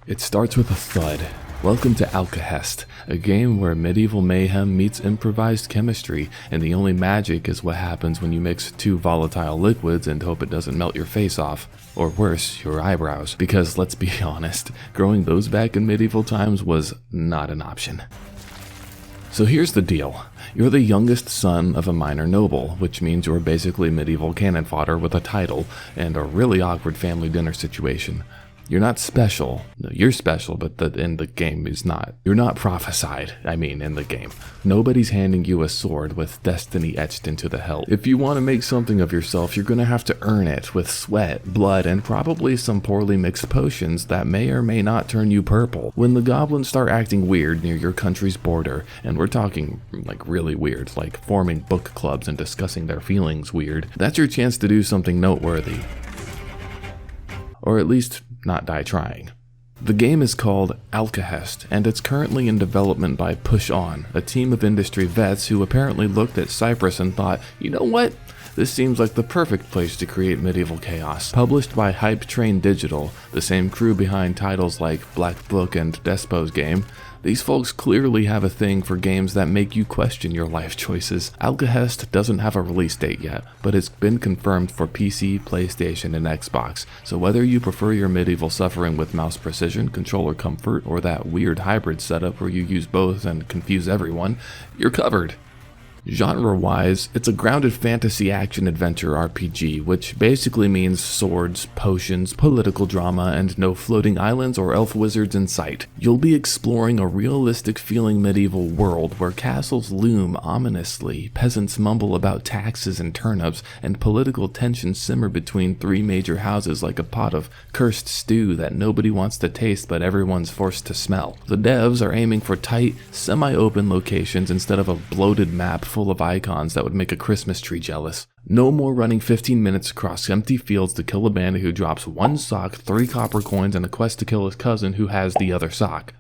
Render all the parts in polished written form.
It starts with a thud. Welcome to Alkahest, a game where medieval mayhem meets improvised chemistry, and the only magic is what happens when you mix two volatile liquids and hope it doesn't melt your face off. Or worse, your eyebrows. Because let's be honest, growing those back in medieval times was not an option. So here's the deal. You're the youngest son of a minor noble, which means you're basically medieval cannon fodder with a title and a really awkward family dinner situation. You're not special. No, you're special, but in the game is not. You're not prophesied, in the game. Nobody's handing you a sword with destiny etched into the hilt. If you want to make something of yourself, you're gonna have to earn it with sweat, blood, and probably some poorly mixed potions that may or may not turn you purple. When the goblins start acting weird near your country's border, and we're talking like really weird, like forming book clubs and discussing their feelings weird, that's your chance to do something noteworthy. Or at least not die trying. The game is called Alkahest, and it's currently in development by Push On, a team of industry vets who apparently looked at Cyprus and thought, you know what? This seems like the perfect place to create medieval chaos. Published by Hype Train Digital, the same crew behind titles like Black Book and Despo's Game, these folks clearly have a thing for games that make you question your life choices. Alkahest doesn't have a release date yet, but it's been confirmed for PC, PlayStation, and Xbox, so whether you prefer your medieval suffering with mouse precision, controller comfort, or that weird hybrid setup where you use both and confuse everyone, you're covered. Genre-wise, it's a grounded fantasy action-adventure RPG, which basically means swords, potions, political drama, and no floating islands or elf wizards in sight. You'll be exploring a realistic-feeling medieval world where castles loom ominously, peasants mumble about taxes and turnips, and political tensions simmer between three major houses like a pot of cursed stew that nobody wants to taste but everyone's forced to smell. The devs are aiming for tight, semi-open locations instead of a bloated map full of icons that would make a Christmas tree jealous. No more running 15 minutes across empty fields to kill a bandit who drops one sock, 3 copper coins, and a quest to kill his cousin who has the other sock.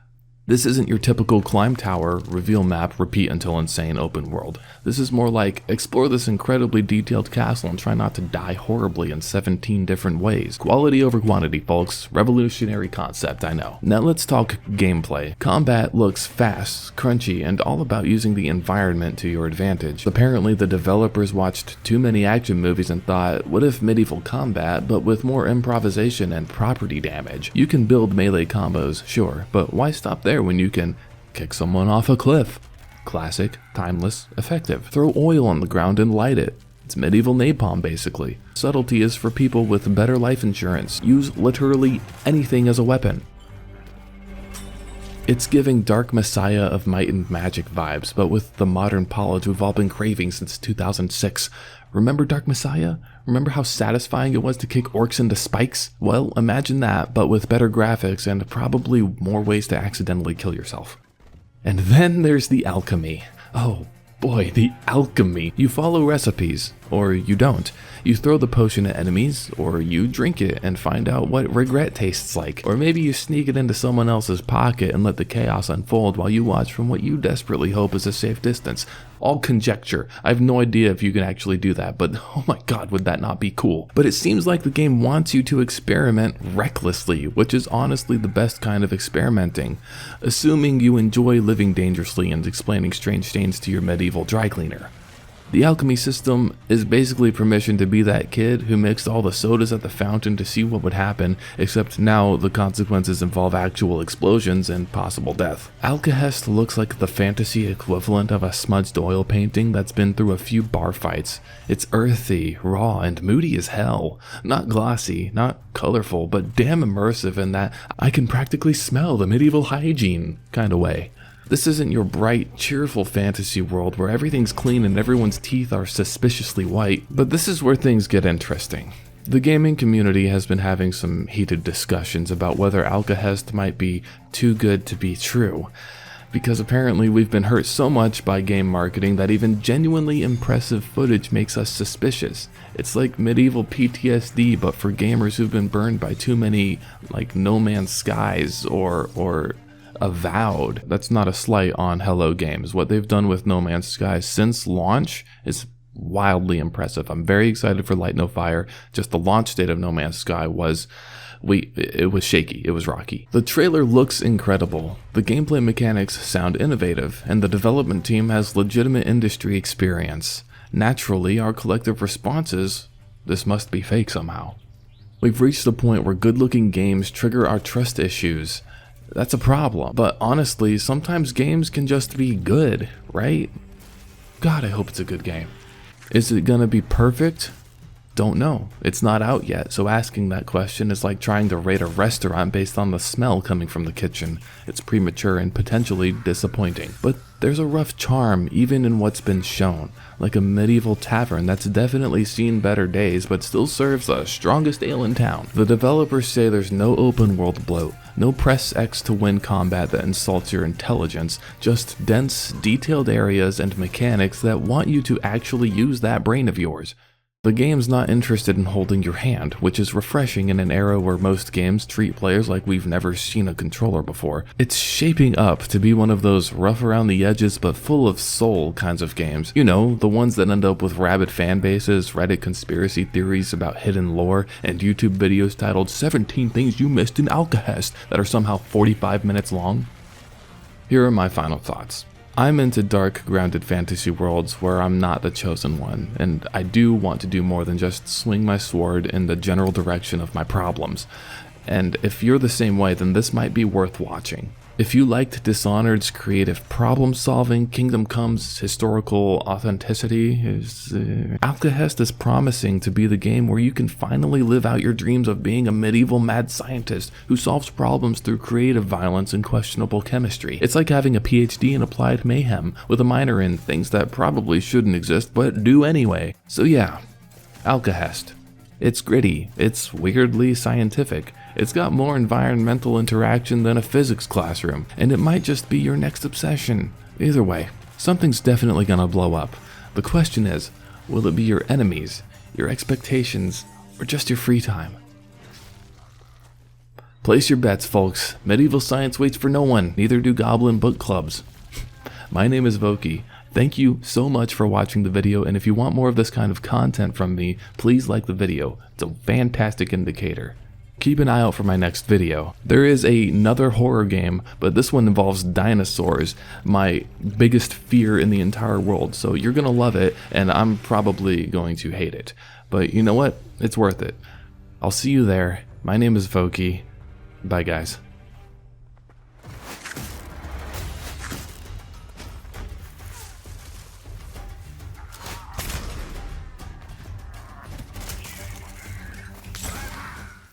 This isn't your typical climb tower, reveal map, repeat until insane open world. This is more like, explore this incredibly detailed castle and try not to die horribly in 17 different ways. Quality over quantity, folks. Revolutionary concept, I know. Now let's talk gameplay. Combat looks fast, crunchy, and all about using the environment to your advantage. Apparently the developers watched too many action movies and thought, what if medieval combat, but with more improvisation and property damage? You can build melee combos, sure, but why stop there when you can kick someone off a cliff? Classic, timeless, effective. Throw oil on the ground and light it. It's medieval napalm, basically. Subtlety is for people with better life insurance. Use literally anything as a weapon. It's giving Dark Messiah of Might and Magic vibes, but with the modern polish we've all been craving since 2006. Remember Dark Messiah? Remember how satisfying it was to kick orcs into spikes? Well, imagine that, but with better graphics and probably more ways to accidentally kill yourself. And then there's the alchemy. Oh boy, the alchemy. You follow recipes, or you don't. You throw the potion at enemies, or you drink it and find out what regret tastes like. Or maybe you sneak it into someone else's pocket and let the chaos unfold while you watch from what you desperately hope is a safe distance. All conjecture. I have no idea if you can actually do that, but oh my god, would that not be cool? But it seems like the game wants you to experiment recklessly, which is honestly the best kind of experimenting. Assuming you enjoy living dangerously and explaining strange stains to your medieval dry cleaner. The alchemy system is basically permission to be that kid who mixed all the sodas at the fountain to see what would happen, except now the consequences involve actual explosions and possible death. Alkahest looks like the fantasy equivalent of a smudged oil painting that's been through a few bar fights. It's earthy, raw, and moody as hell. Not glossy, not colorful, but damn immersive in that I can practically smell the medieval hygiene kind of way. This isn't your bright, cheerful fantasy world where everything's clean and everyone's teeth are suspiciously white, but this is where things get interesting. The gaming community has been having some heated discussions about whether Alkahest might be too good to be true, because apparently we've been hurt so much by game marketing that even genuinely impressive footage makes us suspicious. It's like medieval PTSD, but for gamers who've been burned by too many, like, No Man's Skies or Avowed. That's not a slight on Hello Games. What they've done with No Man's Sky since launch is wildly impressive. I'm very excited for Light No Fire. Just the launch date of No Man's Sky was It was shaky, it was rocky. The trailer looks incredible, the gameplay mechanics sound innovative, and the development team has legitimate industry experience. Naturally, our collective response is, this must be fake somehow. We've reached the point where good-looking games trigger our trust issues. That's a problem, but honestly, sometimes games can just be good, right? God, I hope it's a good game. Is it gonna be perfect? Don't know. It's not out yet, so asking that question is like trying to rate a restaurant based on the smell coming from the kitchen. It's premature and potentially disappointing. But there's a rough charm even in what's been shown, like a medieval tavern that's definitely seen better days but still serves the strongest ale in town. The developers say there's no open world bloat, no press X to win combat that insults your intelligence, just dense, detailed areas and mechanics that want you to actually use that brain of yours. The game's not interested in holding your hand, which is refreshing in an era where most games treat players like we've never seen a controller before. It's shaping up to be one of those rough around the edges but full of soul kinds of games. You know, the ones that end up with rabid fan bases, Reddit conspiracy theories about hidden lore, and YouTube videos titled 17 Things You Missed in Alkahest that are somehow 45 minutes long. Here are my final thoughts. I'm into dark, grounded fantasy worlds where I'm not the chosen one, and I do want to do more than just swing my sword in the general direction of my problems. And if you're the same way, then this might be worth watching. If you liked Dishonored's creative problem-solving, Kingdom Come's historical authenticity, Alkahest is promising to be the game where you can finally live out your dreams of being a medieval mad scientist who solves problems through creative violence and questionable chemistry. It's like having a PhD in applied mayhem with a minor in things that probably shouldn't exist but do anyway. So yeah, Alkahest. It's gritty, it's weirdly scientific, it's got more environmental interaction than a physics classroom, and it might just be your next obsession. Either way, something's definitely gonna blow up. The question is, will it be your enemies, your expectations, or just your free time? Place your bets, folks. Medieval science waits for no one, neither do goblin book clubs. My name is Voki. Thank you so much for watching the video, and if you want more of this kind of content from me, please like the video. It's a fantastic indicator. Keep an eye out for my next video. There is another horror game, but this one involves dinosaurs, my biggest fear in the entire world, so you're gonna love it, and I'm probably going to hate it. But you know what? It's worth it. I'll see you there. My name is Voki. Bye guys.